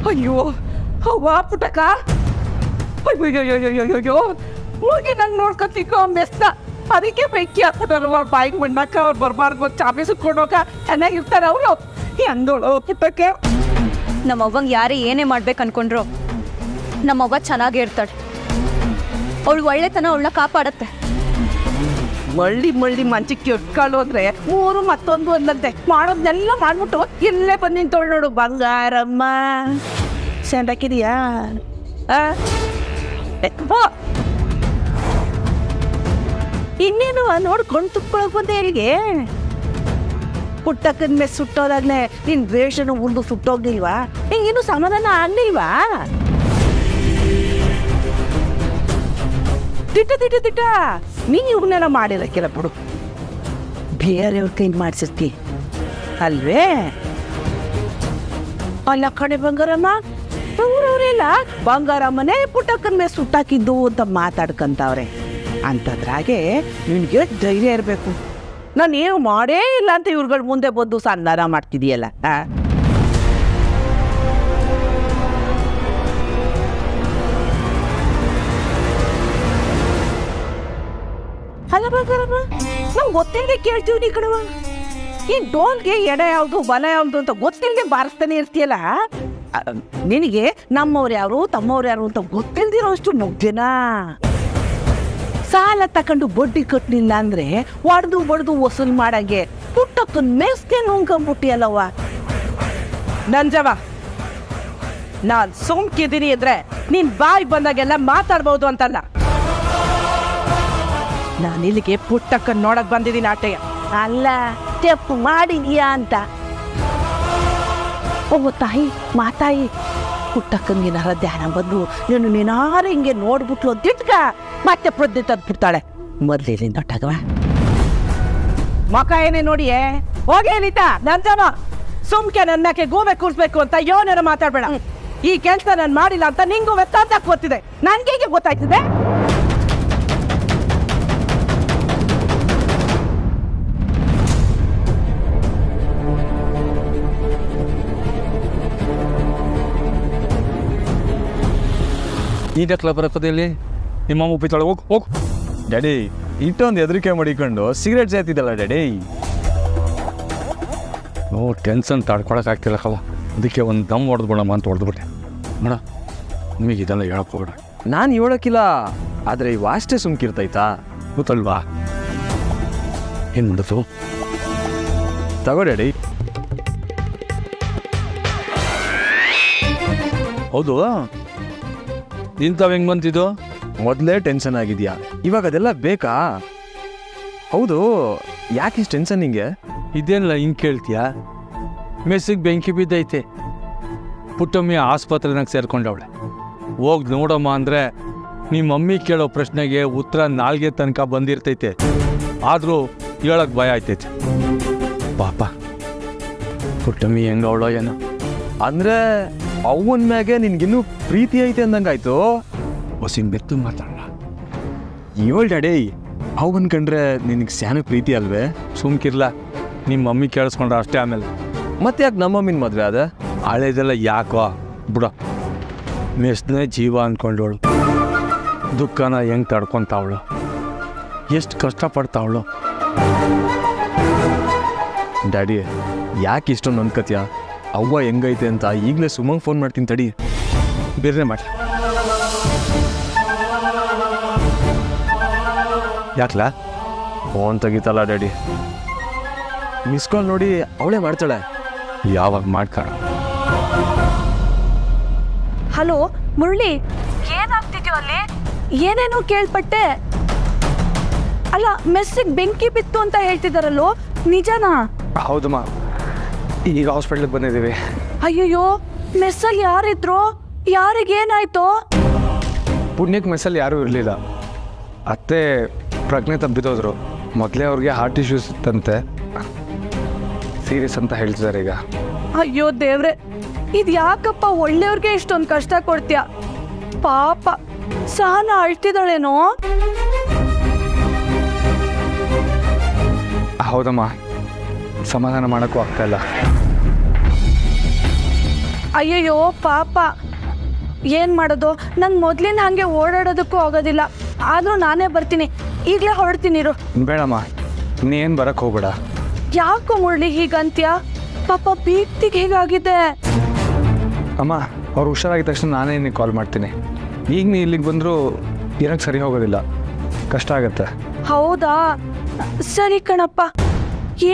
ಅಯ್ಯೋ ಅವ್ವ ಪುಟಕ ಅಯ್ಯೋ ಹೋಗಿ ನಂಗೆ ನೋಡ್ಕೊತಿಕೋ ಮೆಸ್ನ ಅದಕ್ಕೆ ಬೆಂಕಿ ಹಾಕ್ಬಿಟ್ಟಾರವ್ವ ಬಾಯಿಗೆ ಮಣ್ಣಾಕ ಅವ್ರು ಬರಬಾರ್ದು ಚಾಪಿ ಸುಟ್ಕೊಂಡೋಗ ಚೆನ್ನಾಗಿರ್ತಾರೆ ಅವರು ಅಂದೋಳು ಪುಟಕ್ಕೆ. ನಮ್ಮವ್ವಂಗೆ ಯಾರೇ ಏನೇ ಮಾಡ್ಬೇಕು ಅನ್ಕೊಂಡ್ರು ನಮ್ಮವ್ವ ಚೆನ್ನಾಗೇ ಇರ್ತಾಳೆ. ಅವಳು ಒಳ್ಳೆತನ ಅವಳನ್ನ ಕಾಪಾಡತ್ತೆ. ಮಳ್ಳಿ ಮಂಚಕ್ಕೆ ಎಟ್ಕಾಳು ಅಂದ್ರೆ ಮೂರು ಮತ್ತೊಂದು ಅಲ್ಲಂತೆ ಮಾಡೋದನ್ನೆಲ್ಲ ಮಾಡ್ಬಿಟ್ಟು ಇಲ್ಲೇ ಬಂದು ನಿಂತೋಳು ನೋಡು ಬಂಗಾರಮ್ಮ ಸೆಂಡಾಕಿದೀಯಾ ಇನ್ನೇನು ನೋಡ್ಕೊಂಡು ತುಕ್ಕೊಳಕ್ ಬಂದೆ ಇಲ್ಲಿಗೆ. ಪುಟ್ಟಕ್ಕನ ಮೇಲೆ ಸುಟ್ಟೋದಾಗ್ಲೇ ನಿನ್ ರೇಷನ್ ಉಂಡು ಸುಟ್ಟೋಗ್ಲಿಲ್ವಾ? ಹಿಂಗೇನು ಸಮಾಧಾನ ಆಗ್ಲಿಲ್ವಾ? ತಿಟ್ಟ ನೀನು ಇವನ್ನೆಲ್ಲ ಮಾಡಿರಕ್ಕಿಲ್ಲ ಬಿಡು, ಬೇರೆಯವ್ರ ಕೈ ಮಾಡಿಸಿರ್ತಿ ಅಲ್ವೇ? ಅಲ್ಲ ಕಡೆ ಬಂಗಾರಮ್ಮ ಅವ್ರವ್ರೆಲ್ಲ ಬಂಗಾರಮ್ಮನೇ ಪುಟ್ಟಕ್ಕನ ಮೇಲೆ ಸುಟ್ಟಾಕಿದ್ದು ಅಂತ ಮಾತಾಡ್ಕಂತವ್ರೆ. ಅಂಥದ್ರಾಗೆ ನಿನ್ಗೆ ಧೈರ್ಯ ಇರಬೇಕು. ನಾನೇನು ಮಾಡೇ ಇಲ್ಲ ಅಂತ ಇವ್ರುಗಳ ಮುಂದೆ ಬಂದು ಸಂಧಾನ ಮಾಡ್ತಿದೀಯಲ್ಲ. ಅಲ್ಲ ಬಂಗಾರಮ್ಮ ನಮ್ಗೆ ಗೊತ್ತಿಲ್ಲದೆ ಕೇಳ್ತೀವಿ ನೀ ಕಣವ. ಈ ಡೋಲ್ಗೆ ಎಡ ಯಾವುದು ಬಲ ಯಾವುದು ಅಂತ ಗೊತ್ತಿಲ್ಲದೆ ಬಾರಿಸ್ತಾನೆ ಇರ್ತೀಯಲ್ಲ. ನಿನಗೆ ನಮ್ಮವ್ರು ಯಾರು ತಮ್ಮವ್ರು ಯಾರು ಅಂತ ಗೊತ್ತಿಲ್ದಿರೋ ಅಷ್ಟು ಮುಗ್ದೇನ. ಸಾಲ ತಕೊಂಡು ಬಡ್ಡಿ ಕಟ್ಟಲಿಲ್ಲ ಅಂದ್ರೆ ಒಡೆದು ವಸೂಲ್ ಮಾಡಂಗೆ ಪುಟ್ಟಕ್ಕನ್ ಮೇಸ್ಗೆ ನುಂಗ್ಕೊಂಬಿಟ್ಟಿಯಲ್ಲವ್ವ. ನಂಜವ ನಾನ್ ಸುಮ್ಕಿದ್ದೀನಿ ಅಂದ್ರೆ ನೀನ್ ಬಾಯಿ ಬಂದಾಗೆಲ್ಲ ಮಾತಾಡ್ಬೋದು ಅಂತಲ್ಲ. ನಾನು ಇಲ್ಲಿಗೆ ಪುಟ್ಟಕ್ಕನ್ ನೋಡಕ್ ಬಂದಿದ್ದೀನಿ ಆಟೆಯ ಅಲ್ಲ ತೆಪ್ಪು ಮಾಡಿದೀಯಾ ಅಂತ. ಓ ತಾಯಿ ಮಾತಾಯಿ ಪುಟ್ಟಕ್ಕಂಗೇನಾರ ಧ್ಯಾನ ಬಂದು ನೀನಾರ ಹಿಂಗೆ ನೋಡ್ಬಿಟ್ಲು ದಿಟ್ಕ ಮತ್ತೆ ಪ್ರದ್ದೆ ತಂದ್ಬಿಡ್ತಾಳೆ. ಮೊದ್ಲೇಲಿ ನೊಟ್ಟಾಗವ ಮಕ ಏನೇ ನೋಡಿಯೇ ಹೋಗೇನಿತ ನಂಜಮ್ಮ ಸುಮ್ಕೆ ನನ್ನಕ್ಕೆ ಗೋಬೆ ಕೂರ್ಸ್ಬೇಕು ಅಂತ ಯೋನೇನ ಮಾತಾಡ್ಬೇಡ. ಈ ಕೆಲ್ಸ ನಾನು ಮಾಡಿಲ್ಲ ಅಂತ ನಿಂಗೂ ವ್ಯತ್ಯಾಸ ಗೊತ್ತಿದೆ, ನನ್ಗೆ ಗೊತ್ತಾಯ್ತದೆ. ನೀಟಕ್ಲ ಬರೋದಲ್ಲಿ ನಿಮ್ಮಮ್ಮ ಉಪ್ಪಿತಾಳೆ ಹೋಗು ಡ್ಯಾಡಿ. ಇಟ್ಟೊಂದು ಹೆದರಿಕೆ ಮಾಡಿಕೊಂಡು ಸಿಗರೇಟ್ ಸೇತಿದ್ದಲ್ಲ ಡ್ಯಾಡಿ. ಟೆನ್ಷನ್ ತಡ್ಕೊಳಕ್ಕಾಗ್ತಿಲ್ಲಕ್ಕಲ್ಲ, ಅದಕ್ಕೆ ಒಂದು ದಮ್ ಹೊಡೆದ್ಬಿಡಮ್ಮ ಅಂತ ಹೊಡೆದ್ಬಿಟ್ಟೆ. ಮೇಡ ನಿಮಗೆ ಇದೆಲ್ಲ ಹೇಳಕ್ಕೋಬೇಡ. ನಾನು ಹೇಳೋಕ್ಕಿಲ್ಲ, ಆದರೆ ಇವು ಅಷ್ಟೇ ಸುಮ್ಕಿರ್ತೈತಾ ಗೊತ್ತಲ್ವಾ? ಏನು ಮಾಡೋದು? ತಗೋ ಡ್ಯಾಡಿ. ಹೌದು ಇಂಥವು ಹೆಂಗೆ ಬಂತಿದ್ದು? ಮೊದಲೇ ಟೆನ್ಷನ್ ಆಗಿದೆಯಾ, ಇವಾಗ ಅದೆಲ್ಲ ಬೇಕಾ? ಹೌದು ಯಾಕೆ ಇಷ್ಟು ಟೆನ್ಷನ್ ನಿಂಗೆ? ಇದೇನಿಲ್ಲ ಹಿಂಗೆ ಕೇಳ್ತೀಯಾ? ಮೆಸ್ಸಿಗೆ ಬೆಂಕಿ ಬಿದ್ದೈತೆ, ಪುಟ್ಟಮ್ಮಿ ಆಸ್ಪತ್ರೆನಾಗ ಸೇರ್ಕೊಂಡವಳೆ. ಹೋಗಿ ನೋಡಮ್ಮ ಅಂದರೆ ನಿಮ್ಮ ಮಮ್ಮಿ ಕೇಳೋ ಪ್ರಶ್ನೆಗೆ ಉತ್ತರ ನಾಲ್ಗೆ ತನಕ ಬಂದಿರ್ತೈತೆ, ಆದರೂ ಹೇಳಕ್ಕೆ ಭಯ ಆಯ್ತೈತೆ. ಪಾಪ ಪುಟ್ಟಮ್ಮಿ ಹೆಂಗವಳೋ ಏನೋ. ಅಂದರೆ ಅವನ ಮ್ಯಾಗೆ ನಿನ್ಗಿನ್ನೂ ಪ್ರೀತಿ ಐತೆ ಅಂದಂಗಾಯ್ತು. ಹೊಸಿನ ಬೆತ್ತು ಮಾತಾಡಲ್ಲ. ಇವಳು ಡ್ಯಾಡಿ ಅವನ್ ಕಂಡ್ರೆ ನಿನಗೆ ಸ್ಯಾನ ಪ್ರೀತಿ ಅಲ್ವೇ? ಸುಮ್ಕಿರ್ಲ, ನಿಮ್ಮ ಮಮ್ಮಿ ಕೇಳಿಸ್ಕೊಂಡ್ರೆ ಅಷ್ಟೇ. ಆಮೇಲೆ ಮತ್ತೆ ಯಾಕೆ ನಮ್ಮ ಮಮ್ಮಿನ ಮದುವೆ ಅದ? ಹಳೇದೆಲ್ಲ ಯಾಕೋ ಬಿಡ. ಮೆಸ್ನೇ ಜೀವ ಅಂದ್ಕೊಂಡವಳು ದುಃಖನ ಹೆಂಗೆ ತಡ್ಕೊತಾವಳು, ಎಷ್ಟು ಕಷ್ಟಪಡ್ತಾವಳು. ಡ್ಯಾಡಿ ಯಾಕೆ ಇಷ್ಟೊಂದು ಅನ್ಕತ್ಯ? ಅವ್ವ ಹೆಂಗೈತೆ ಅಂತ ಈಗಲೇ ಸುಮಂಗ್ ಫೋನ್ ಮಾಡ್ತೀನಿ ತಡಿ. ಬೇರೆ ಮಾಡಿ ಯಾಕಲ ಫೋನ್ ತೆಗಿತಲ್ಲ ಡ್ಯಾಡಿ. ಮಿಸ್ ಕಾಲ್ ನೋಡಿ ಅವಳೇ ಮಾಡ್ತಾಳೆ. ಯಾವಾಗ ಮಾಡ್ಕಾರ. ಹಲೋ ಮುರಳಿ, ಏನಾಗ್ತಿದ್ಯೋ ಅಲ್ಲಿ? ಏನೇನೋ ಕೇಳ್ಪಟ್ಟೆ. ಅಲ್ಲ ಮೆಸ್ಸಿಗೆ ಬೆಂಕಿ ಬಿತ್ತು ಅಂತ ಹೇಳ್ತಿದಾರಲ್ಲೋ, ನಿಜನಾ? ಹೌದಮ್ಮ, ಈಗ ಹಾಸ್ಪಿಟ್ಲಿಗೆ ಬಂದಿದ್ದೀವಿ. ಅಯ್ಯಯ್ಯೋ, ಮೆಸ್ಸಲ್ಲಿ ಯಾರಿದ್ರು? ಯಾರಿಗೇನಾಯ್ತು? ಪುಣ್ಯಕ್ಕೆ ಮೆಸ್ಸಲ್ಲಿ ಯಾರೂ ಇರಲಿಲ್ಲ. ಅತ್ತೆ ಪ್ರಜ್ಞೆ ತಪ್ಪಿದೋದ್ರು. ಮೊದಲೇ ಅವ್ರಿಗೆ ಹಾರ್ಟ್ ಇಶ್ಯೂಸ್ ಇತ್ತಂತೆ, ಸೀರಿಯಸ್ ಅಂತ ಹೇಳ್ತಿದ್ದಾರೆ ಈಗ. ಅಯ್ಯೋ ದೇವ್ರೆ, ಇದು ಯಾಕಪ್ಪ ಒಳ್ಳೆಯವ್ರಿಗೆ ಇಷ್ಟೊಂದು ಕಷ್ಟ ಕೊಡ್ತೀಯ? ಪಾಪ ಸಹನ ಅಳ್ತಿದ್ದಾಳೇನೋ. ಹೌದಮ್ಮ, ಸಮಾಧಾನ ಮಾಡೋಕ್ಕೂ ಆಗ್ತಾಯಿಲ್ಲ. ಅಯ್ಯಯ್ಯೋ ಪಾಪ ಏನು ಮಾಡೋದು? ನಂಗೆ ಮೊದಲಿನ ಹಾಗೆ ಓಡಾಡೋದಕ್ಕೂ ಆಗೋದಿಲ್ಲ. ಆದರೂ ನಾನೇ ಬರ್ತೀನಿ, ಈಗಲೇ ಹೊರಡ್ತೀನಿ ಇರು. ಬೇಡಮ್ಮ, ನೀನು ಬರಕ್ಕೆ ಹೋಗ್ಬೇಡ. ಯಾಕೋ ಮುರಳಿ ಹೀಗಂತ್ಯ? ಪಾಪ ಬೀಗ್ತಿಗೆ ಹೇಗಾಗಿದೆ? ಅಮ್ಮ, ಅವ್ರು ಹುಷಾರಾಗಿದ್ದ ತಕ್ಷಣ ನಾನೇ ನಿನಗೆ ಕಾಲ್ ಮಾಡ್ತೀನಿ. ಈಗ ನೀ ಇಲ್ಲಿಗೆ ಬಂದರೂ ಏನಕ್ಕೆ ಸರಿ ಹೋಗೋದಿಲ್ಲ, ಕಷ್ಟ ಆಗತ್ತೆ. ಹೌದಾ? ಸರಿ ಕಣಪ್ಪ,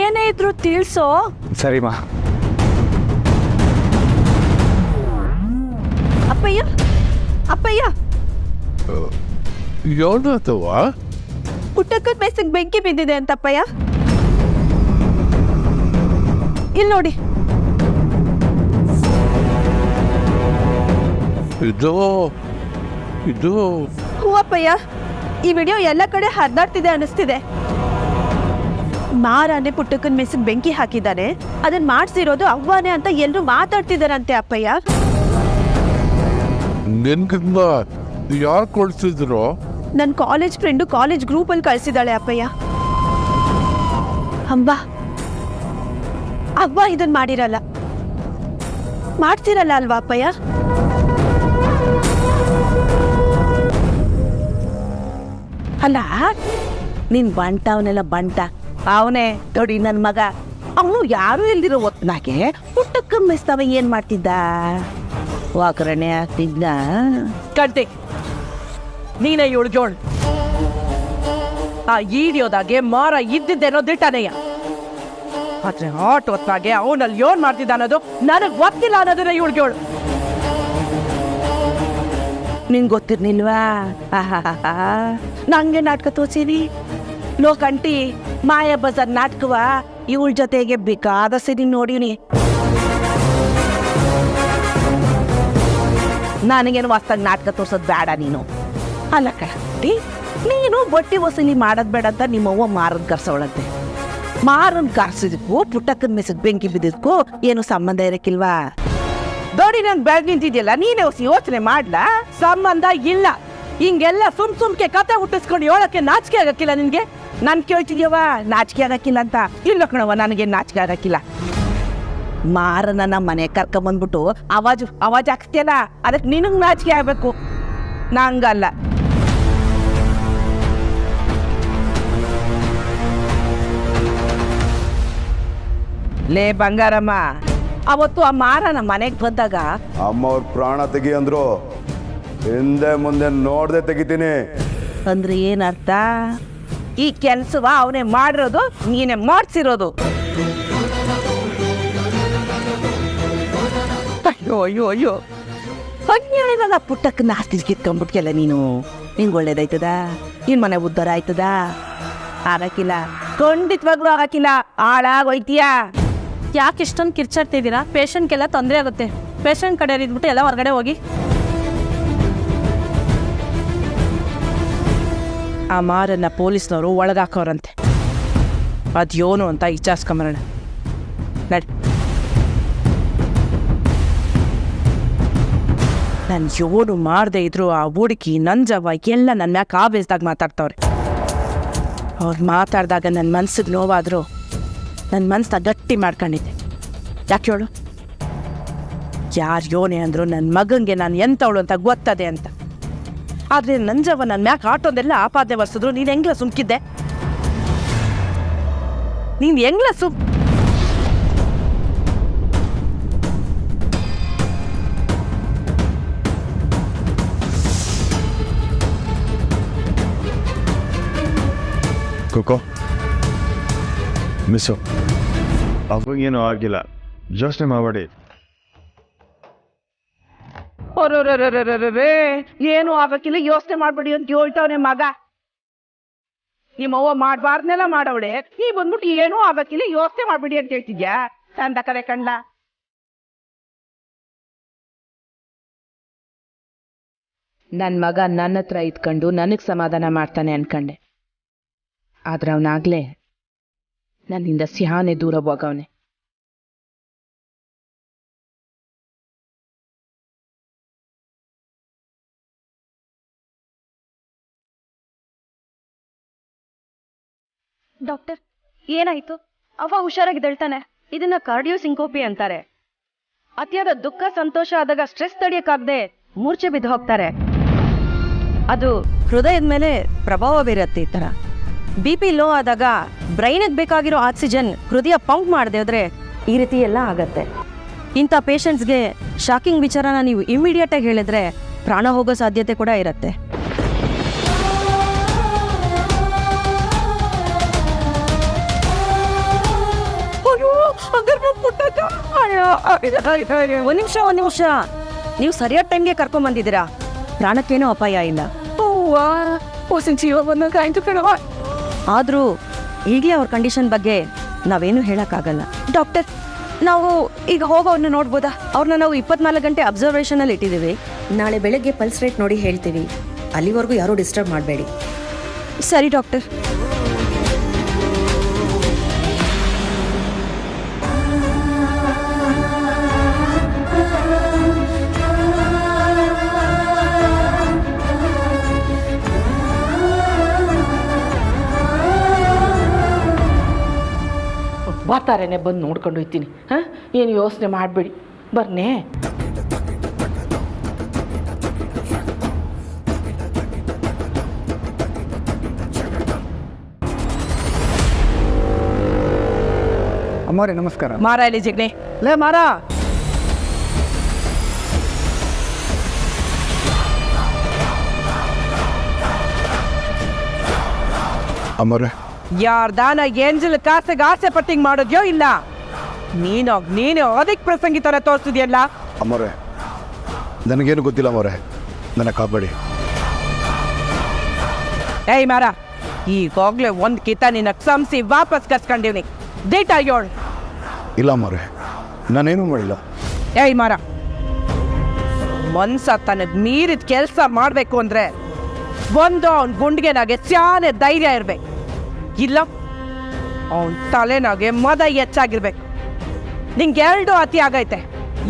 ಏನೇ ಇದ್ರು ತಿಳಿಸೋ. ಸರಿಮ್ಮ. ಅಪ್ಪಯ್ಯ ಅಪ್ಪಯ್ಯ, ಯಾವ್ದವ? ಪುಟ್ಟಕ್ಕದ ಮೆಸ್ಸಿಗೆ ಬೆಂಕಿ ಬಿದ್ದಿದೆ ಅಂತಪ್ಪಯ್ಯ. ಇಲ್ಲಿ ನೋಡಿ. ಇದು ಹೂ ಅಪ್ಪಯ್ಯ, ಈ ವಿಡಿಯೋ ಎಲ್ಲ ಕಡೆ ಹರಿದಾಡ್ತಿದೆ ಅನಿಸ್ತಿದೆ. ಮಾರಾನೆ ಪುಟ್ಟಕ್ಕನ ಮೆಸ್ಸಿಗೆ ಬೆಂಕಿ ಹಾಕಿದ್ದಾನೆ, ಅದನ್ನ ಮಾಡಿಸಿರೋದು ಅವ್ವಾನೆ ಅಂತ ಎಲ್ಲರೂ ಮಾತಾಡ್ತಿದಾರಂತೆ ಅಪ್ಪಯ್ಯ. ನಿನ್ಗಿಂದ ಯಾರು ಕೊಡ್ಸಿದ್ರು? ನನ್ನ ಕಾಲೇಜ್ ಫ್ರೆಂಡು ಕಾಲೇಜ್ ಗ್ರೂಪಲ್ಲಿ ಕಳಿಸಿದಾಳೆ ಅಪ್ಪಯ್ಯ. ಅವ್ವ ಇದನ್ನ ಮಾಡಿರಲ್ಲ, ಮಾಡ್ತಿರಲ್ಲ ಅಲ್ವಾ ಅಪ್ಪಯ್ಯ? ಅಲ್ಲ, ನಿನ್ ಬಂಟ ಅವನೆಲ್ಲ ಬಂಟ ಅವನೇ ನೋಡಿ ನನ್ನ ಮಗ. ಅವನು ಯಾರು ಇಲ್ದಿರೋ ಹೊತ್ನಾಗೆ ಪುಟ್ಟಕ್ಕ ಮೆಸ್ತವ ಏನ್ ಮಾಡ್ತಿದ್ದ? ವಾಕರಣೆ ಆಗ್ತಿದ್ದ. ಕಡ್ದೆ ನೀನೇ ಇವಳ್ಗೇಳು. ಆ ಈಡಿಯೋದಾಗೆ ಮಾರ ಇದ್ದಿದ್ದೇನೋ ದಿಟ್ಟನೆಯ, ಆದ್ರೆ ಆಟ ಹೊತ್ನಾಗೆ ಅವನಲ್ಲಿ ಏನ್ ಮಾಡ್ತಿದ್ದ ಅನ್ನೋದು ನನಗ್ ಗೊತ್ತಿಲ್ಲ ಅನ್ನೋದನ್ನ ಇವಳ್ಗೇಳು. ನಿಂಗೆ ಗೊತ್ತಿರ್ನಿಲ್ವಾ? ನಂಗೆ ನಾಟಕ ತೋರ್ಸೀನಿ. ಲೋಕಂಟಿ ಮಾಯಾ ಬಜಾರ್ ನಾಟಕವ ಇವಳ ಜೊತೆಗೆ ಬೇಕಾದ ಸರಿ ನೋಡಿವ್ನಿ. ನನಗೇನು ಹೊಸ್ದಾಗಿ ನಾಟಕ ತೋರ್ಸೋದು ಬೇಡ ನೀನು. ಅಲ್ಲ ಕಟ್ಟಿ, ನೀನು ಬಟ್ಟಿ ವಸೂಲಿ ಮಾಡೋದು ಬೇಡ ಅಂತ ನಿಮ್ಮವ್ವ ಮಾರನ್ ಕರ್ಸೋಳಂತೆ. ಮಾರನ್ ಕರ್ಸಿದ್ಕು ಪುಟ್ಟಕ್ಕನ ಮೆಸಗ್ ಬೆಂಕಿ ಬಿದ್ದಿದ್ಕು ಏನು ಸಂಬಂಧ ಇರಕ್ಕಿಲ್ವಾ? ದೊಡಿ ನನ್ ಬೆಳಗ್ ನಿಂತಿದ್ಯಲ್ಲ, ನೀನೇ ಹೊಸ ಯೋಚನೆ ಮಾಡ್ಲಾ? ಸಂಬಂಧ ಇಲ್ಲ. ಹಿಂಗೆಲ್ಲ ಸುಮ್ಕೆ ಕತೆ ಹುಟ್ಟಿಸ್ಕೊಂಡು ಹೇಳಕ್ಕೆ ನಾಚಿಕೆ ಆಗಕ್ಕಿಲ್ಲ ನಿನ್ಗೆ? ನಾನು ಕೇಳ್ತಿದ್ಯವ ನಾಚಿಕೆ ಆಗಕ್ಕಿಲ್ಲ ಅಂತ? ಇಲ್ಲ ಕಣವ, ನನಗೇನು ನಾಚಿಕೆ ಆಗಕ್ಕಿಲ್ಲ. ಮಾರನ ನಮ್ಮ ಮನೆ ಕರ್ಕೊಂಬಂದ್ಬಿಟ್ಟು ಅವಾಜ್ ಹಾಕ್ತಿಯಲ್ಲ, ಅದಕ್ಕೆ ನಿನಗೆ ನಾಚಿಕೆ ಆಗ್ಬೇಕು, ನಂಗಲ್ಲ. ಲೇ ಬಂಗಾರಮ್ಮ, ಅವತ್ತು ಆ ಮಾರ ನಮ್ಮ ಮನೆಗೆ ಬಂದಾಗ ಅಮ್ಮ ಅವ್ರ ಪ್ರಾಣ ತೆಗಿ ಅಂದ್ರು, ಹಿಂದೆ ಮುಂದೆ ನೋಡ್ದೆ ತೆಗಿತೀನಿ ಅಂದ್ರೆ ಏನರ್ಥ? ಈ ಕೆಲ್ಸವ ಅವನೇ ಮಾಡಿರೋದು, ನೀನೇ ಮಾಡ್ಸಿರೋದು. ಅಯ್ಯೋ ಅಯ್ಯೋ ಅಯ್ಯೋ, ಇವಾಗ ಪುಟ್ಟಕ್ಕನ್ನ ಆಸ್ತಿ ಕಿತ್ಕೊಂಡ್ಬಿಟ್ಯಲ್ಲ ನೀನು. ನಿಂಗೆ ಒಳ್ಳೇದಾಯ್ತದ? ನಿನ್ ಮನೆ ಉದ್ಧಾರ ಆಯ್ತದ? ಆಗಕ್ಕಿಲ್ಲ, ಖಂಡಿತವಾಗ್ಲೂ ಆಗಕ್ಕಿಲ್ಲ, ಹಾಳಾಗೋಯ್ತೀಯಾ. ಯಾಕೆ ಇಷ್ಟೊಂದು ಕಿರ್ಚಾಡ್ತಿದ್ದೀರಾ? ಪೇಷಂಟ್ಗೆಲ್ಲ ತೊಂದರೆ ಆಗುತ್ತೆ. ಪೇಷಂಟ್ ಕಡೆ ಇದ್ಬಿಟ್ಟು ಎಲ್ಲ ಹೊರಗಡೆ ಹೋಗಿ. ಆ ಮಾರನ್ನ ಪೊಲೀಸ್ನವರು ಒಳಗಾಕೋರಂತೆ. ಅದ್ಯೋನು ಅಂತ ವಿಚಾರಿಸ್ಕೊಂಬರೋಣ ನಡಿ. ನಾನು ಯೋನು ಮಾಡದೆ ಇದ್ರು ಆ ಹುಡುಕಿ ನಂಜವ್ವ ಎಲ್ಲ ನನ್ನ ಮ್ಯಾಕೆ ಆಬೇಸ್ದಾಗ ಮಾತಾಡ್ತವ್ರೆ. ಅವ್ರು ಮಾತಾಡಿದಾಗ ನನ್ನ ಮನ್ಸಿಗೆ ನೋವಾದರೂ ನನ್ನ ಮನಸ್ಸನ್ನ ಗಟ್ಟಿ ಮಾಡ್ಕೊಂಡಿದ್ದೆ. ಯಾಕೆ ಹೇಳು? ಯಾರು ಯೋನೆ ಅಂದರು ನನ್ನ ಮಗಂಗೆ ನಾನು ಎಂಥವಳು ಅಂತ ಗೊತ್ತದೆ ಅಂತ. ಆದರೆ ನಂಜವ್ವ ನನ್ನ ಮ್ಯಾಕೆ ಆಟೋದೆಲ್ಲ ಆಪಾದನೆ ಬರ್ಸಿದ್ರು. ನೀನು ಹೆಂಗ್ಲ ಸುಮ್ಕಿದ್ದೆ? ನೀನು ಹೆಂಗ್ಲ ಕೋಕೋ ಮಿಸ್ಸು, ಅವಾಗೇನು ಆಗಿಲ್ಲ, ಯೋಚನೆ ಮಾಡಬೇಡಿ. ಏನು ಆಗಕ್ಕಿಲ್ಲ, ಯೋಚನೆ ಮಾಡ್ಬೇಡಿ ಅಂತ ಹೇಳ್ತಾವನೆ ಮಗ. ನಿಮ್ಮವ್ವ ಮಾಡ್ಬಾರ್ದನ್ನೆಲ್ಲ ಮಾಡವಳೆ, ನೀ ಬಂದ್ಬಿಟ್ಟು ಏನೂ ಆಗಕ್ಕಿಲ್ಲ, ಯೋಚನೆ ಮಾಡ್ಬೇಡಿ ಅಂತ ಹೇಳ್ತಿದ್ಯಾ? ಚಂದ ಕರೆ ಕಣ್ಲ. ನನ್ನ ಮಗ ನನ್ನ ಹತ್ರ ಇದ್ಕೊಂಡು ನನಗೆ ಸಮಾಧಾನ ಮಾಡ್ತಾನೆ ಅನ್ಕಂಡೆ. ಆದ್ರೆ ಅವನಾಗ್ಲೇ ನನ್ನಿಂದ ಸ್ಯಾನೆ ದೂರ ಹೋಗವನೆ. ಡಾಕ್ಟರ್, ಏನಾಯ್ತು? ಅವ್ವ ಹುಷಾರಾಗಿದ್ದಾಳ್ತಾನೆ? ಇದನ್ನ ಕಾರ್ಡಿಯೋ ಸಿಂಕೋಪಿ ಅಂತಾರೆ. ಅತಿಯಾದ ದುಃಖ ಸಂತೋಷ ಆದಾಗ ಸ್ಟ್ರೆಸ್ ತಡೆಯಕ್ಕಾಗದೆ ಮೂರ್ಛೆ ಬಿದ್ದು ಹೋಗ್ತಾರೆ. ಅದು ಹೃದಯದ ಮೇಲೆ ಪ್ರಭಾವ ಬೀರತ್ತೆ. ಈ ಥರ BP ಲೋ ಆದಾಗ ಬ್ರೈನಿಗೆ ಬೇಕಾಗಿರೋ ಆಕ್ಸಿಜನ್ ಹೃದಯ ಪಂಪ್ ಮಾಡದೆ ಹೋದ್ರೆ ಈ ರೀತಿ ಎಲ್ಲ ಆಗತ್ತೆ. ಇಂಥ ಪೇಷಂಟ್ಸ್ಗೆ ಶಾಕಿಂಗ್ ವಿಚಾರನ ನೀವು ಇಮಿಡಿಯೇಟಾಗಿ ಹೇಳಿದ್ರೆ ಪ್ರಾಣ ಹೋಗೋ ಸಾಧ್ಯತೆ ಕೂಡ ಇರುತ್ತೆ. ಒಂದ್ ನಿಮಿಷ ನೀವು ಸರಿಯಾದ ಟೈಮ್ಗೆ ಕರ್ಕೊಂಡ್ ಬಂದಿದ್ದೀರಾ. ಪ್ರಾಣಕ್ಕೇನೂ ಅಪಾಯ ಇಲ್ಲ. ಆದ್ರೂ ಈಗಲೇ ಅವ್ರ ಕಂಡೀಷನ್ ಬಗ್ಗೆ ನಾವೇನು ಹೇಳಕ್ಕಾಗಲ್ಲ. ಡಾಕ್ಟರ್, ನಾವು ಈಗ ಹೋಗೋವ್ರನ್ನ ನೋಡ್ಬೋದಾ? ಅವ್ರನ್ನ ನಾವು 24 ಗಂಟೆ ಅಬ್ಸರ್ವೇಷನಲ್ಲಿ ಇಟ್ಟಿದ್ದೀವಿ. ನಾಳೆ ಬೆಳಗ್ಗೆ ಪಲ್ಸ್ ರೇಟ್ ನೋಡಿ ಹೇಳ್ತೀವಿ. ಅಲ್ಲಿವರೆಗೂ ಯಾರೂ ಡಿಸ್ಟರ್ಬ್ ಮಾಡಬೇಡಿ. ಸರಿ ಡಾಕ್ಟರ್. ಬರ್ತಾರೇನೆ, ಬಂದು ನೋಡ್ಕೊಂಡು ಹೋಗ್ತೀನಿ. ಹಾಂ, ಏನು ಯೋಚನೆ ಮಾಡಬೇಡಿ, ಬರ್ನೇ. ಅಮ್ಮವ್ರೆ ನಮಸ್ಕಾರ. ಮಾರ ಇಲ್ಲಿ ಜಿಗ್ನೆ ಲೇ ಮಾರ. ಅಮ್ಮವ್ರೆ, ಯಾರ್ದಾನ ಏಂಜಲ್ ಕಾಸಿಗೆ ಆಸೆ ಪಟ್ಟಿಂಗ್ ಮಾಡೋದ್ಯೋ ಇಲ್ಲ? ನೀನು ಅದಕ್ಕೆ ಪ್ರಸಂಗಿ ಥರ ತೋರಿಸಿದ್ಯಲ್ಲ. ಅಮ್ಮವ್ರೆ, ನನಗೇನು ಗೊತ್ತಿಲ್ಲ ಅಮ್ಮವ್ರೆ, ನನ್ನ ಕಾಪಾಡಿ. ಏಯ್ ಮಾರ, ಈಗಾಗಲೇ ಒಂದು ಕಿತ ನಿನ್ನ ಸಂಸಿ ವಾಪಸ್ ಕಸ್ಕೊಂಡಿವ್ನಿ. ಡೇಟ ಯೋಳ್. ಇಲ್ಲ ಅಮ್ಮವ್ರೆ, ನಾನೇನು ಮಾಡಿಲ್ಲ. ಏಯ್ ಮಾರ, ಮನ್ಸ ತನಗೆ ಮೀರಿದ ಕೆಲಸ ಮಾಡಬೇಕು ಅಂದರೆ ಒಂದು ಅವನ ಗುಂಡಿಗೆನಾಗೆ ಸ್ಯಾನೆ ಧೈರ್ಯ ಇರಬೇಕು. ಇಲ್ಲ ಅವನ ತಲೆನಾಗೆ ಮದ ಹೆಚ್ಚಾಗಿರ್ಬೇಕು. ನಿಂಗೆ 2 ಅತಿ ಆಗೈತೆ.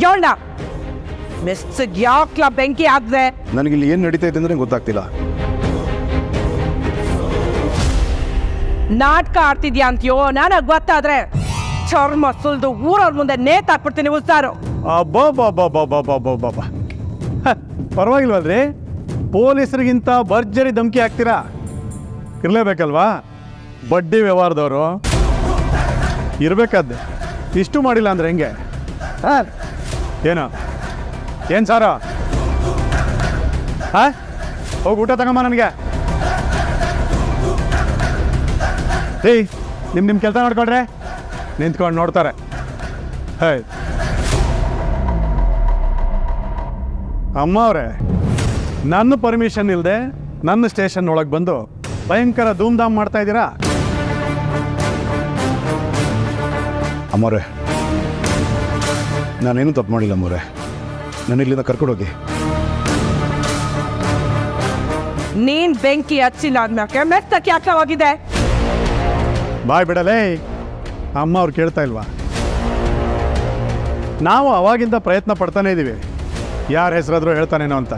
ಯೋಳ್ನ ಮಿಸ್ಸಿಗೆ ಯಾಕ್ಲ ಬೆಂಕಿ ಆಗದೆ? ನನಗಿಲ್ಲಿ ಏನು ನಡೀತಾ ಇದೆ ಅಂದರೆ ಗೊತ್ತಾಗ್ತಿಲ್ಲ. ನಾಟಕ ಆಡ್ತಿದ್ಯಾ ಅಂತೀಯೋ? ನನಗೆ ಗೊತ್ತಾದ್ರೆ ಚರ್ಮ ಸುಲ್ದು ಊರವ್ರ ಮುಂದೆ ನೇತಾಕ್ಬಿಡ್ತೀನಿ. ಉಸ್ತಾರು ಅಬ್ಬಾ ಪರವಾಗಿಲ್ವಲ್ರಿ? ಪೊಲೀಸರಿಗಿಂತ ಭರ್ಜರಿ ಧಮಕಿ ಹಾಕ್ತೀರಾ? ಇರಲೇಬೇಕಲ್ವಾ? ಬಡ್ಡಿ ವ್ಯವಹಾರದವರು ಇರಬೇಕಾದ್ದೆ. ಇಷ್ಟು ಮಾಡಿಲ್ಲ ಅಂದ್ರೆ ಹೆಂಗೆ? ಹಾಂ, ಏನು ಸಾರ? ಹಾಂ, ಹೋಗಿ ಊಟ ತಗೊಂಬ ನನಗೆ. ಏಯ್, ನಿಮ್ಮ ಕೆಲಸ ನೋಡ್ಕೊಳ್ರೆ. ನಿಂತ್ಕೊಂಡು ನೋಡ್ತಾರೆ. ಹೇ ಅಮ್ಮ ಅವರೇ, ನನ್ನ ಪರ್ಮಿಷನ್ ಇಲ್ಲದೆ ನನ್ನ ಸ್ಟೇಷನ್ ಒಳಗೆ ಬಂದು ಭಯಂಕರ ಧೂಮ್ ಧಾಮ್ ಮಾಡ್ತಾ ಇದ್ದೀರಾ? ಅಮ್ಮವ್ರೆ, ನಾನೇನು ತಪ್ಪು ಮಾಡಿಲ್ಲ ಅಮ್ಮವ್ರೆ. ನಾನು ಇಲ್ಲಿಂದ ಕರ್ಕೊಂಡೋಗಿ. ನೀನ್ ಬೆಂಕಿ ಹಚ್ಚಿಲ್ಲ ಅಂದ್ಮ್ಯಾಕೆ ಮೆತ್ತಕ್ಕೆ ಯಾಕವಾಗಿದೆ? ಬಾಯ್ ಬಿಡಲೇ. ಅಮ್ಮ ಅವ್ರು ಕೇಳ್ತಾ ಇಲ್ವಾ? ನಾವು ಅವಾಗಿಂದ ಪ್ರಯತ್ನ ಪಡ್ತಾನೆ ಇದ್ದೀವಿ. ಯಾರ ಹೆಸರಾದರೂ ಹೇಳ್ತಾನೇನೋ ಅಂತ.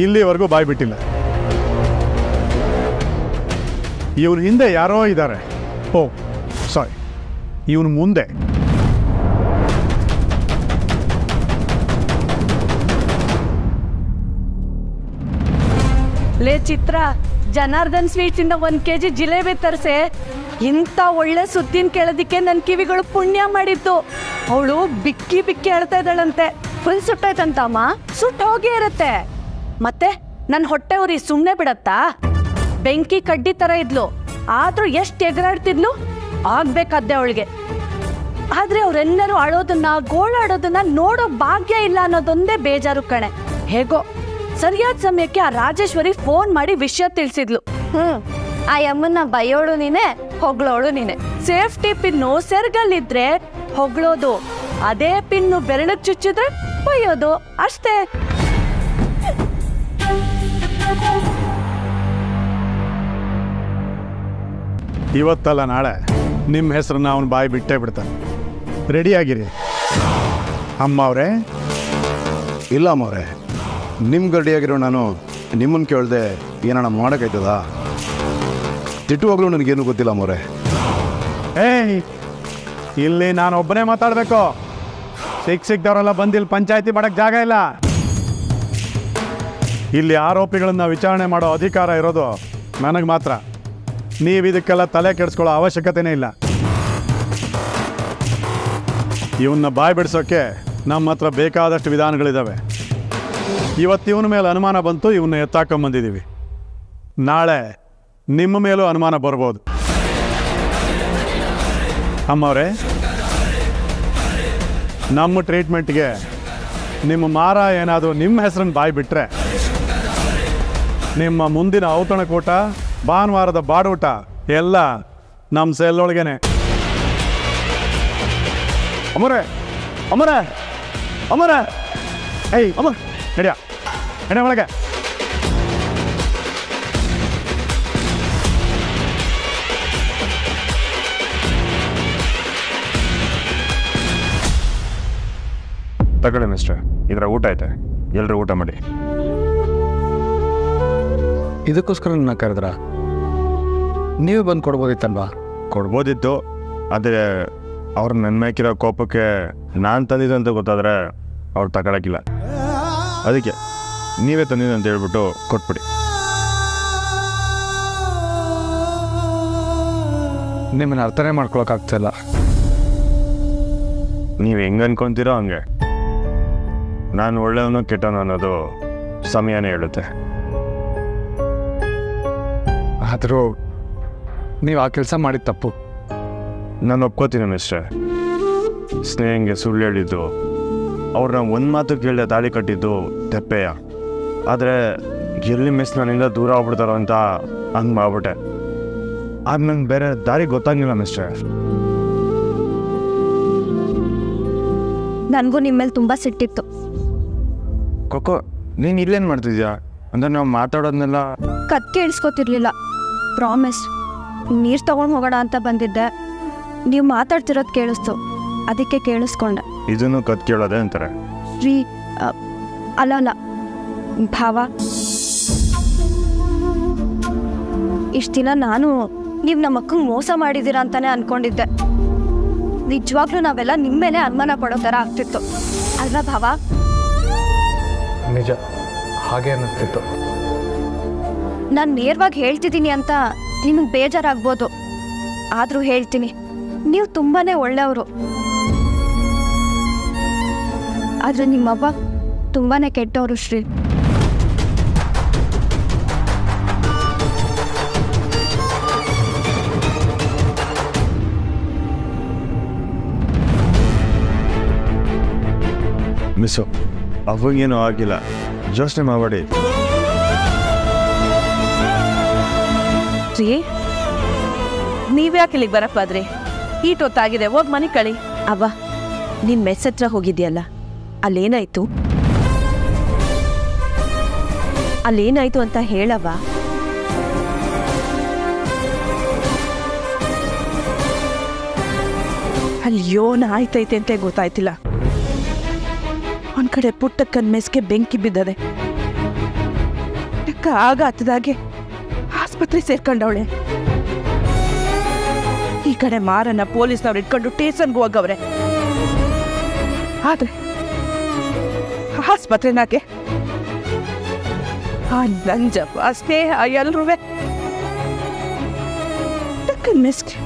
ಇಲ್ಲಿವರೆಗೂ ಬಾಯ್ ಬಿಟ್ಟಿಲ್ಲ. ಇವನು ಹಿಂದೆ ಯಾರೋ ಇದ್ದಾರೆ. ಓ ಸಾರಿ, ಇವನು ಮುಂದೆ. ಲೇ ಚಿತ್ರ, ಜನಾರ್ದನ್ ಸ್ವೀಟ್ಸ್ ಇಂದ 1 kg ಜಿಲೇಬಿ ತರಿಸೆ. ಇಂಥ ಒಳ್ಳೆ ಸುದ್ದಿನ ಕೇಳೋದಿಕ್ಕೆ ನನ್ನ ಕಿವಿಗಳು ಪುಣ್ಯ ಮಾಡಿತ್ತು. ಅವಳು ಬಿಕ್ಕಿ ಬಿಕ್ಕಿ ಹೇಳ್ತಾ ಇದ್ದಾಳಂತೆ. ಫುಲ್ ಸುಟ್ಟಾಯ್ತಂತಮ್ಮ. ಸುಟ್ಟು ಹೋಗೇ ಇರುತ್ತೆ. ಮತ್ತೆ ನನ್ನ ಹೊಟ್ಟೆ ಉರಿ ಸುಮ್ಮನೆ ಬಿಡತ್ತಾ? ಬೆಂಕಿ ಕಡ್ಡಿ ಥರ ಇದ್ಲು, ಆದ್ರೂ ಎಷ್ಟು ಎಗರಾಡ್ತಿದ್ಲು. ಆಗ್ಬೇಕಾದ್ದೆ ಅವಳಿಗೆ. ಆದ್ರೆ ಅವರೆಲ್ಲರೂ ಅಳೋದನ್ನ ಗೋಳಾಡೋದನ್ನ ನೋಡೋ ಭಾಗ್ಯ ಇಲ್ಲ ಅನ್ನೋದೊಂದೇ ಬೇಜಾರು ಕಣೆ. ಹೇಗೋ ಸರಿಯಾದ ಸಮಯಕ್ಕೆ ಆ ರಾಜೇಶ್ವರಿ ಫೋನ್ ಮಾಡಿ ವಿಷಯ ತಿಳಿಸಿದ್ಲು. ಆ ಯಮ್ಮನ್ನ ಬೈಯೋಳು ನೀನೆ, ಹೊಗಳೋಳು ನೀನೆ. ಸೇಫ್ಟಿ ಪಿನ್ನು ಸೆರ್ಗಲ್ಲಿದ್ರೆ ಹೊಗಳೋದು, ಅದೇ ಪಿನ್ನು ಬೆರಳಿಗೆ ಚುಚ್ಚಿದ್ರೆ ಬೈಯೋದು ಅಷ್ಟೇ. ಇವತ್ತಲ್ಲ ನಾಳೆ ನಿಮ್ಮ ಹೆಸರನ್ನ ಅವನು ಬಾಯಿ ಬಿಟ್ಟೇ ಬಿಡ್ತಾನೆ. ರೆಡಿಯಾಗಿರಿ. ಅಮ್ಮ ಅವರೇ. ಇಲ್ಲ ಅಮ್ಮವ್ರೆ, ನಿಮ್ಗೆ ರೆಡಿಯಾಗಿರೋ ನಾನು ನಿಮ್ಮನ್ನು ಕೇಳ್ದೆ ಏನಣ್ಣ ಮಾಡೋಕ್ಕಾಯ್ತದ? ತಿಟ್ಟುವಾಗಲೂ ನನಗೇನು ಗೊತ್ತಿಲ್ಲ ಅಮ್ಮವ್ರೆ. ಏಯ್, ಇಲ್ಲಿ ನಾನು ಒಬ್ಬನೇ ಮಾತಾಡಬೇಕು. ಸಿಕ್ದವರೆಲ್ಲ ಬಂದಿಲ್ಲಿ ಪಂಚಾಯತಿ ಮಾಡಕ್ಕೆ ಜಾಗ ಇಲ್ಲ. ಇಲ್ಲಿ ಆರೋಪಿಗಳನ್ನ ವಿಚಾರಣೆ ಮಾಡೋ ಅಧಿಕಾರ ಇರೋದು ನನಗೆ ಮಾತ್ರ. ನೀವು ಇದಕ್ಕೆಲ್ಲ ತಲೆ ಕೆಡಿಸ್ಕೊಳ್ಳೋ ಅವಶ್ಯಕತೆನೇ ಇಲ್ಲ. ಇವನ್ನ ಬಾಯ್ ಬಿಡಿಸೋಕ್ಕೆ ನಮ್ಮ ಹತ್ರ ಬೇಕಾದಷ್ಟು ವಿಧಾನಗಳಿದ್ದಾವೆ. ಇವತ್ತು ಇವನ ಮೇಲೆ ಅನುಮಾನ ಬಂತು, ಇವನ್ನ ಎತ್ತಾಕೊಂಬಂದಿದ್ದೀವಿ. ನಾಳೆ ನಿಮ್ಮ ಮೇಲೂ ಅನುಮಾನ ಬರ್ಬೋದು. ಅಮ್ಮವ್ರೆ, ನಮ್ಮ ಟ್ರೀಟ್ಮೆಂಟ್ಗೆ ನಿಮ್ಮ ಮಾರ ಏನಾದರೂ ನಿಮ್ಮ ಹೆಸರನ್ನು ಬಾಯಿ ಬಿಟ್ಟರೆ ನಿಮ್ಮ ಮುಂದಿನ ಔತಣಕೂಟ, ಭಾನುವಾರದ ಬಾಡೂಟ ಎಲ್ಲ ನಮ್ಮ ಸೆಲ್ಲೊಳಗೇನೆ. ಅಮರೇ ಅಮರ ಅಮರ ಏಯ್ ಅಮರ್ ನಡಿಯ ನಡಿಯ ಒಳಗೆ. ತಗೊಳ್ಳಿ ಮಿಸ್ಟರ್, ಇದರ ಊಟ ಐತೆ, ಎಲ್ಲರೂ ಊಟ ಮಾಡಿ. ಇದಕ್ಕೋಸ್ಕರ ನನ್ನ ಕರೆದ್ರ? ನೀವು ಬಂದು ಕೊಡ್ಬೋದಿತ್ತಲ್ವಾ? ಕೊಡ್ಬೋದಿತ್ತು, ಆದರೆ ಅವ್ರು ನನ್ನ ಮೇಕಿರೋ ಕೋಪಕ್ಕೆ ನಾನು ತಂದಿದ್ದು ಅಂತ ಗೊತ್ತಾದರೆ ಅವ್ರು ತಗೊಳಕ್ಕಿಲ್ಲ. ಅದಕ್ಕೆ ನೀವೇ ತಂದಿದ್ದು ಅಂತ ಹೇಳ್ಬಿಟ್ಟು ಕೊಟ್ಬಿಡಿ. ನಿಮ್ಮನ್ನು ಅರ್ಥನೇ ಮಾಡ್ಕೊಳಕ್ಕಾಗ್ತಿಲ್ಲ. ನೀವು ಹೆಂಗೆ ಅನ್ಕೊತೀರೋ ಹಂಗೆ. ನಾನು ಒಳ್ಳೆಯವನು ಕೆಟ್ಟವನು ಅನ್ನೋದು ಸಮಯನೇ ಹೇಳುತ್ತೆ. ಆದರೂ ನೀವು ಆ ಕೆಲಸ ಮಾಡಿದ ತಪ್ಪು. ನಾನು ಒಪ್ಕೋತೀನಿ ಮಿಸ್ಟರ್. ಸ್ನೇಹಂಗೆ ಸುಳ್ಳು ಹೇಳಿದ್ದು, ಅವ್ರನ್ನ ಒಂದು ಮಾತು ಕೇಳದೆ ತಾಳಿ ಕಟ್ಟಿದ್ದು ತೆಪ್ಪೆಯ. ಆದರೆ ಎಲ್ಲಿ ಮಿಸ್ ನನ್ನಿಂದ ದೂರ ಆಗ್ಬಿಡ್ತಾರೋ ಅಂತ ಹಂಗೆ ಮಾಡ್ಬಿಟ್ಟೆ. ಆಗ ನಂಗೆ ಬೇರೆ ದಾರಿ ಗೊತ್ತಾಗಿಲ್ಲ ಮಿಸ್ಟರ್. ನನಗೂ ನಿಮ್ಮ ಮೇಲೆ ತುಂಬ ಸಿಟ್ಟಿತ್ತು. ಕೊಕ್ಕೋ, ನೀನು ಇಲ್ಲೇನು ಮಾಡ್ತಿದ್ಯಾ? ಅಂದರೆ ನಾವು ಮಾತಾಡೋದನ್ನೆಲ್ಲ ಕತ್ ಕೇಳಿಸ್ಕೊತಿರ್ಲಿಲ್ಲ. ಪ್ರಾಮಿಸ್. ನೀರು ತೊಗೊಂಡು ಹೋಗೋಣ ಅಂತ ಬಂದಿದ್ದೆ, ನೀವು ಮಾತಾಡ್ತಿರೋದು ಕೇಳಿಸ್ತು, ಅದಕ್ಕೆ ಕೇಳಿಸ್ಕೊಂಡೆ. ಇದನ್ನು ಕತ್ ಕೇಳೋದೆ ಅಂತಾರೆ. ರೀ ಅಲ್ಲ ಅಲ್ಲ ಭಾವ, ಇಷ್ಟು ದಿನ ನಾನು ನೀವು ನಮ್ಮ ಅಕ್ಕಂಗೆ ಮೋಸ ಮಾಡಿದ್ದೀರಾ ಅಂತಾನೆ ಅಂದ್ಕೊಂಡಿದ್ದೆ. ನಿಜವಾಗ್ಲೂ ನಾವೆಲ್ಲ ನಿಮ್ಮ ಮೇಲೆ ಅನುಮಾನ ಪಡೋ ಥರ ಆಗ್ತಿತ್ತು ಅಲ್ವಾ ಭಾವ? ನಿಜ, ಹಾಗೆ ಅನ್ನಿಸ್ತಿತ್ತು. ನಾನು ನೇರವಾಗಿ ಹೇಳ್ತಿದ್ದೀನಿ ಅಂತ ನಿಮಗೆ ಬೇಜಾರಾಗ್ಬೋದು, ಆದರೂ ಹೇಳ್ತೀನಿ, ನೀವು ತುಂಬಾ ಒಳ್ಳೆಯವರು. ಆದರೆ ನಿಮ್ಮವ್ವ ತುಂಬಾ ಕೆಟ್ಟವರು ಶ್ರೀ. ಮಿಸ್ಸು, ಅವಾಗೇನೂ ಆಗಿಲ್ಲ, ಯೋಚನೆ ಮಾಡಬೇಡಿ. ರೀ, ನೀವ್ಯಾಕೆ ಇಲ್ಲಿಗೆ ಬರಪ್ಪಾದ್ರಿ? ಈಟೊತ್ತಾಗಿದೆ, ಹೋಗಿ ಮನೆ ಕಳಿ. ಅವ್ವ, ನಿನ್ನ ಮೆಸ್ ಹತ್ರ ಹೋಗಿದ್ಯಲ್ಲ, ಅಲ್ಲೇನಾಯ್ತು? ಅಲ್ಲೇನಾಯ್ತು ಅಂತ ಹೇಳವ್ವ. ಅಯ್ಯೋ, ಆಯ್ತೈತೆ ಅಂತ ಗೊತ್ತಾಯ್ತಿಲ್ಲ. ಒಂದ್ ಕಡೆ ಪುಟ್ಟಕ್ಕನ ಮೆಸ್ಗೆ ಬೆಂಕಿ ಬಿದ್ದದೆ. ಆಗ ಹತ್ತದಾಗೆ ಆಸ್ಪತ್ರೆ ಸೇರ್ಕೊಂಡವಳೆ. ಈ ಕಡೆ ಮಾರನ್ನ ಪೊಲೀಸ್ನವ್ರು ಇಟ್ಕೊಂಡು ಸ್ಟೇಷನ್ಗೆ ಹೋಗವ್ರೆ. ಆದ್ರೆ ಆಸ್ಪತ್ರೆನಾಗೆ ಆ ನಂಜಪ್ಪ ಸ್ನೇಹ ಎಲ್ರೂ ಮೆಸ್ಗೆ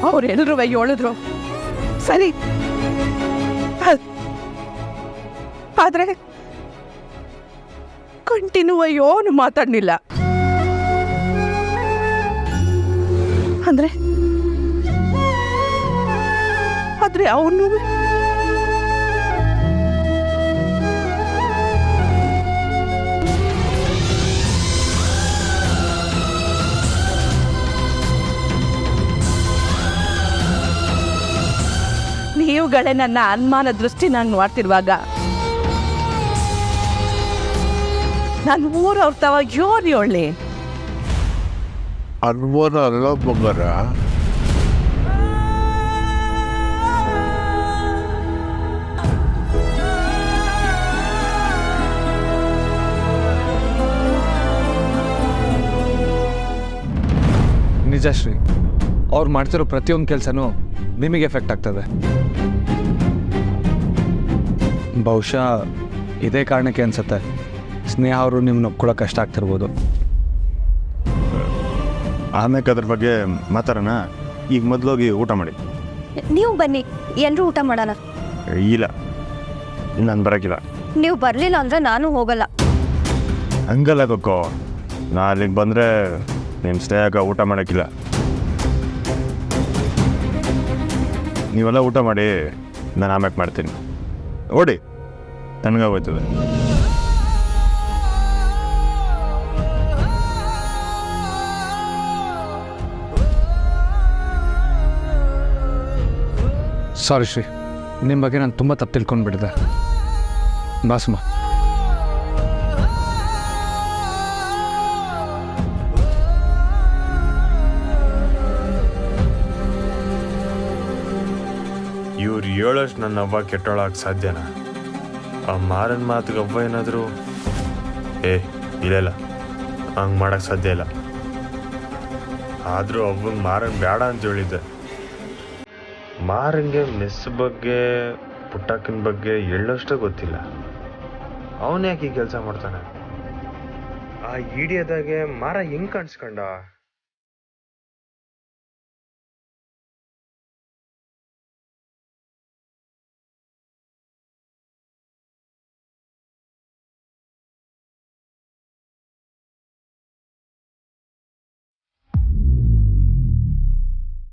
ಅವ್ರೆಲ್ರೂ ಹೇಳಿದ್ರು ಸರಿ, ಆದ್ರೆ ಕಂಟಿನ್ಯೂ ಏನು ಮಾತಾಡ್ಲಿಲ್ಲ. ಆದ್ರೆ ಅವನು ನೀವುಗಳೇ ನನ್ನ ಅನುಮಾನ ದೃಷ್ಟಿ ನಾನು ನೋಡ್ತಿರುವಾಗ ನಾನು ಊರವ್ರ ತವ ಯೋರಿ ಒಳ್ಳೆ ಅನುಮಾನ ಅಲ್ಲ ಬಂಗಾರ. ನಿಜ ಶ್ರೀ, ಅವ್ರು ಮಾಡ್ತಿರೋ ಪ್ರತಿಯೊಂದು ಕೆಲಸನೂ ನಿಮಗೆ ಎಫೆಕ್ಟ್ ಆಗ್ತದೆ. ಬಹುಶಃ ಇದೇ ಕಾರಣಕ್ಕೆ ಅನ್ಸುತ್ತೆ ಸ್ನೇಹ ಅವರು ನಿಮ್ಮನ್ನ ಒಪ್ಕೊಳ್ಳೋ ಕಷ್ಟ ಆಗ್ತಿರ್ಬೋದು. ಆಮೇಲೆ ಅದ್ರ ಬಗ್ಗೆ ಮಾತಾಡೋಣ. ಈಗ ಮೊದಲೋಗಿ ಊಟ ಮಾಡಿ. ನೀವು ಬನ್ನಿ, ಎಲ್ಲರೂ ಊಟ ಮಾಡೋಣ. ಇಲ್ಲ, ನಾನು ಬರೋಕ್ಕಿಲ್ಲ. ನೀವು ಬರಲಿಲ್ಲ ಅಂದರೆ ನಾನು ಹೋಗಲ್ಲ. ಹಂಗಲ್ಲ ಕೊಕ್ಕೋ, ನಾ ಅಲ್ಲಿಗೆ ಬಂದರೆ ನಿಮ್ಮ ಸ್ನೇಹಕ್ಕೆ ಊಟ ಮಾಡೋಕ್ಕಿಲ್ಲ. ನೀವೆಲ್ಲ ಊಟ ಮಾಡಿ, ನಾನು ಆಮ್ಯಾಕೆ ಮಾಡ್ತೀನಿ. ಓಡಿ, ನನಗಾಗೋಯ್ತದೆ. ಸಾರಿ ಶ್ರೀ, ನಿಮ್ಮ ಬಗ್ಗೆ ನಾನು ತುಂಬ ತಪ್ಪು ತಿಳ್ಕೊಂಡ್ಬಿಟ್ಟಿದ್ದೆ. ಬಾಸುಮ. ಇವ್ರು ಹೇಳೋಷ್ಟು ನನ್ನ ಅವ್ವ ಕೆಟ್ಟೋಳಕ್ಕೆ ಸಾಧ್ಯನಾ? ಆ ಮಾರನ ಮಾತಿಗೆ ಅವ್ವ ಏನಾದರೂ ಇಲ್ಲ ಹಂಗೆ ಮಾಡೋಕ್ಕೆ ಸಾಧ್ಯ ಇಲ್ಲ. ಆದರೂ ಅವ್ವಂಗೆ ಮಾರನ್ ಬೇಡ ಅಂತ ಹೇಳಿದ್ದೆ. ಮಾರಂಗೆ ಮೆಸ್ ಬಗ್ಗೆ ಪುಟ್ಟಕ್ಕನ ಬಗ್ಗೆ ಹೇಳೋಷ್ಟೇ ಗೊತ್ತಿಲ್ಲ. ಅವನು ಯಾಕೆ ಈ ಕೆಲಸ ಮಾಡ್ತಾನೆ? ಆ ಈಡಿಯೋದಾಗೆ ಮಾರ ಹೆಂಗೆ ಕಾಣಿಸ್ಕೊಂಡ?